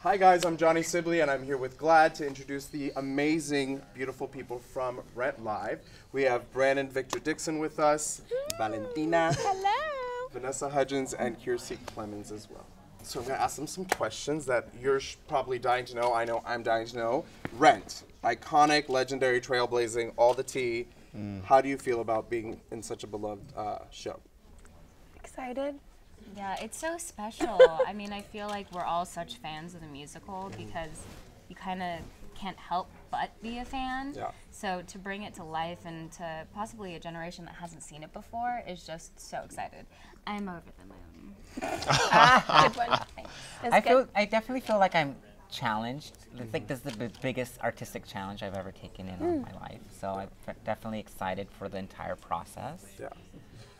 Hi guys, I'm Johnny Sibilly and I'm here with GLAAD to introduce the amazing, beautiful people from Rent Live. We have Brandon Victor Dixon with us, Valentina, hello, Vanessa Hudgens, and Kiersey Clemons as well. So I'm going to ask them some questions that you're probably dying to know. I know I'm dying to know. Rent, iconic, legendary, trailblazing, all the tea. How do you feel about being in such a beloved show? excited. Yeah, it's so special. I mean, I feel like we're all such fans of the musical because you kind of can't help but be a fan. Yeah. So to bring it to life and to possibly a generation that hasn't seen it before is just so excited. I'm over the moon. Good one. Thanks. I definitely feel like I'm challenged. I think this is the biggest artistic challenge I've ever taken in my life. So I'm definitely excited for the entire process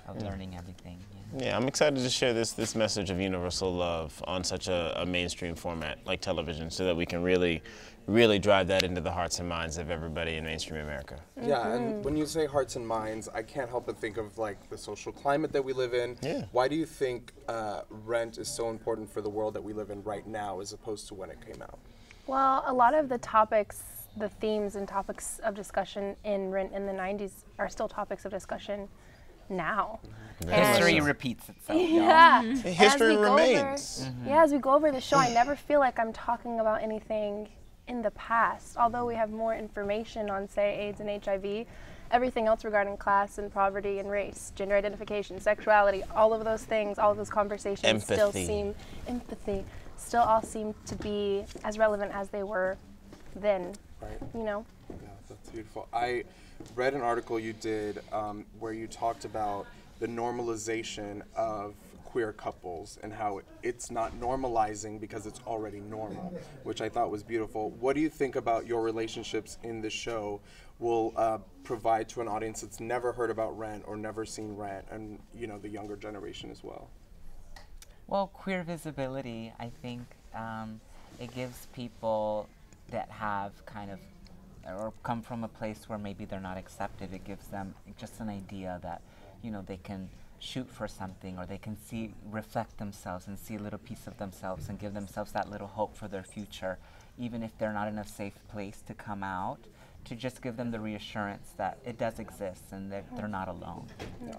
of learning everything. Yeah, I'm excited to share this message of universal love on such a mainstream format like television so that we can really drive that into the hearts and minds of everybody in mainstream America. Yeah, and when you say hearts and minds, I can't help but think of like the social climate that we live in. Yeah. Why do you think Rent is so important for the world that we live in right now as opposed to when it came out? Well, a lot of the topics, the themes and topics of discussion in Rent in the 90s are still topics of discussion now. History repeats itself. Yeah. History remains. Yeah, as we go over the show, I never feel like I'm talking about anything in the past. Although we have more information on, say, AIDS and HIV, everything else regarding class and poverty and race, gender identification, sexuality, all of those things, all of those conversations still all seem to be as relevant as they were then, you know? Yeah, that's beautiful. I read an article you did where you talked about the normalization of queer couples and how it's not normalizing because it's already normal, which I thought was beautiful. What do you think about your relationships in the show will provide to an audience that's never heard about Rent or never seen Rent, and you know, the younger generation as well? Well, queer visibility, I think it gives people that have kind of or come from a place where maybe they're not accepted, it gives them just an idea that, you know, they can shoot for something, or they can reflect themselves and see a little piece of themselves and give themselves that little hope for their future, even if they're not in a safe place to come out, to just give them the reassurance that it does exist and that they're not alone. Yeah.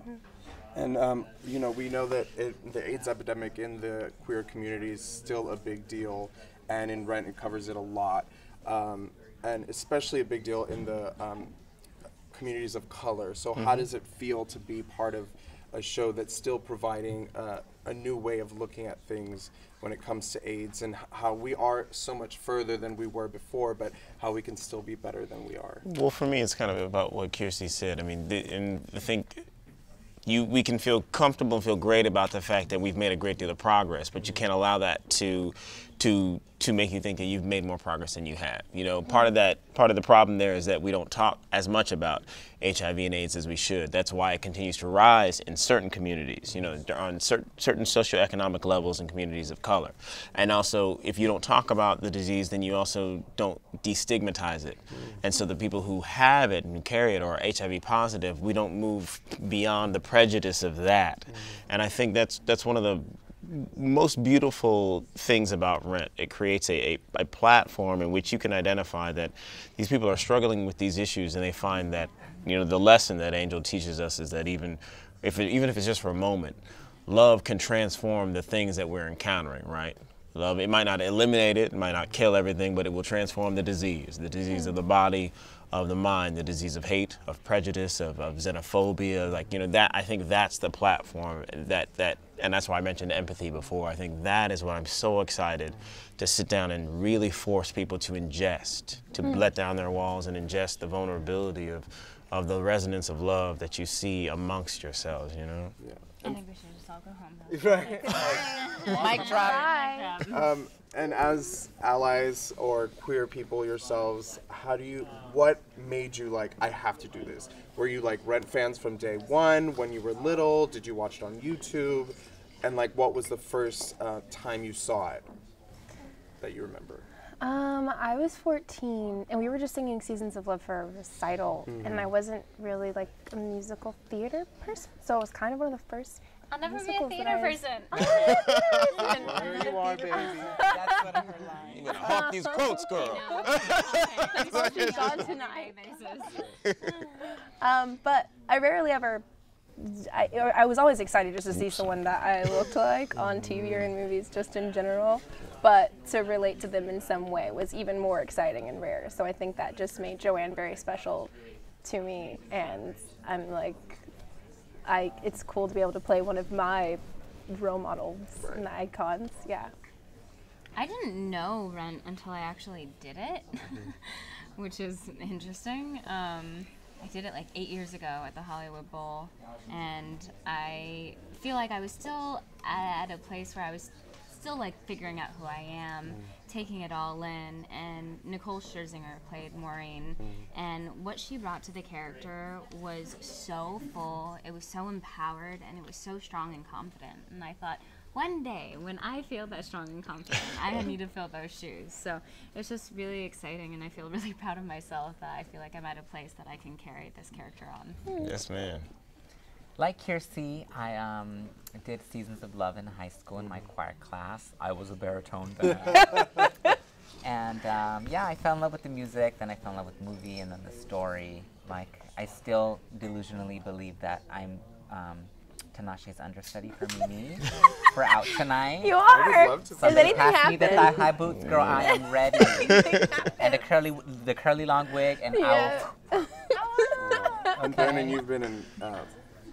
And you know, we know that the AIDS epidemic in the queer community is still a big deal, and in Rent it covers it a lot. And especially a big deal in the communities of color. So how does it feel to be part of a show that's still providing a new way of looking at things when it comes to AIDS, and how we are so much further than we were before, but how we can still be better than we are? Well, for me, it's kind of about what Kiersey said. I mean, and I think we can feel comfortable and feel great about the fact that we've made a great deal of progress, but you can't allow that to make you think that you've made more progress than you have. You know, part of the problem there is that we don't talk as much about HIV and AIDS as we should. That's why it continues to rise in certain communities, you know, on certain socioeconomic levels in communities of color. And also, if you don't talk about the disease, then you also don't destigmatize it. And so the people who have it and who carry it or are HIV positive, we don't move beyond the prejudice of that. And I think that's one of the most beautiful things about Rent. It creates a platform in which you can identify that these people are struggling with these issues, and they find that, you know, the lesson that Angel teaches us is that even if it's just for a moment, love can transform the things that we're encountering, right? Love, it might not eliminate it might not kill everything, but it will transform the disease of the body, of the mind, the disease of hate, of prejudice, of xenophobia. Like, you know, that, I think that's the platform and that's why I mentioned empathy before. I think that is what I'm so excited to sit down and really force people to ingest, to let down their walls and ingest the vulnerability of the resonance of love that you see amongst yourselves, you know? Yeah. I think we should just all go home. Mic drop. And as allies or queer people yourselves, what made you like, I have to do this? Were you like Rent fans from day one when you were little? Did you watch it on YouTube? And like, what was the first time you saw it that you remember? I was 14, and we were just singing Seasons of Love for a recital, and I wasn't really like a musical theater person, so it was kind of one of the first I'll never be a theater person. There you are, baby. That's one of her lines. hawk these quotes, girl. She's gone tonight. But I rarely ever. I was always excited just to see someone that I looked like on TV or in movies, just in general. But to relate to them in some way was even more exciting and rare. So I think that just made Joanne very special to me. And I'm like, it's cool to be able to play one of my role models and icons. Yeah. I didn't know Rent until I actually did it, which is interesting. I did it like 8 years ago at the Hollywood Bowl, and I feel like I was still at a place where I was still like figuring out who I am, taking it all in, and Nicole Scherzinger played Maureen, and what she brought to the character was so full, it was so empowered, and it was so strong and confident, and I thought, one day, when I feel that strong and confident, I need to fill those shoes. So it's just really exciting, and I feel really proud of myself that I feel like I'm at a place that I can carry this character on. Yes, ma'am. Like Kiersey, I did Seasons of Love in high school in my choir class. I was a baritone then. And yeah, I fell in love with the music, then I fell in love with the movie, and then the story. Like, I still delusionally believe that I'm Tinashe's understudy for Mimi for Out Tonight. You are. Is anything pass me the happen? thigh-high boots, girl. I am ready. And the curly long wig, and Yeah. And Brandon, you've been in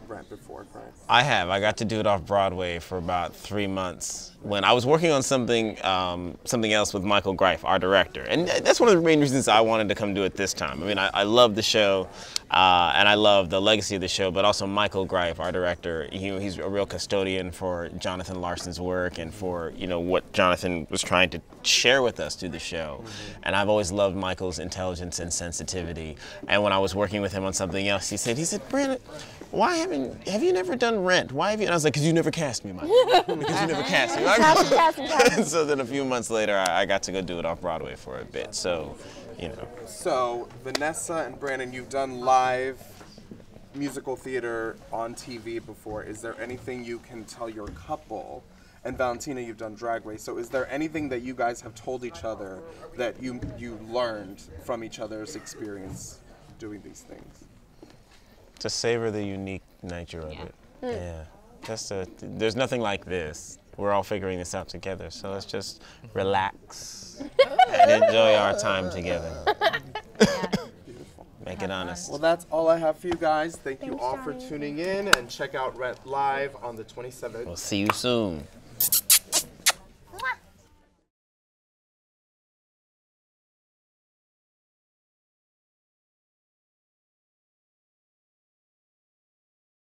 Rent before, correct? I have. I got to do it off Broadway for about 3 months when I was working on something else with Michael Greif, our director. And that's one of the main reasons I wanted to come do it this time. I mean, I love the show, and I love the legacy of the show, but also Michael Greif, our director, he's a real custodian for Jonathan Larson's work and for, what Jonathan was trying to share with us through the show. And I've always loved Michael's intelligence and sensitivity. And when I was working with him on something else, he said, Brandon, why have you never done Rent? Why have you? And I was like, because you never cast me, Michael. Because you never cast me. And so then a few months later, I got to go do it off Broadway for a bit. So, So, Vanessa and Brandon, you've done live musical theater on TV before. Is there anything you can tell your couple? And Valentina, you've done Drag Race. So is there anything that you guys have told each other that you learned from each other's experience doing these things? To savor the unique nature of it. Yeah. There's nothing like this. We're all figuring this out together. So let's just relax and enjoy our time together. Make it honest. Well, that's all I have for you guys. Thank you Thanks, all for Johnny. tuning in, and check out Rent Live on the 27th. We'll see you soon.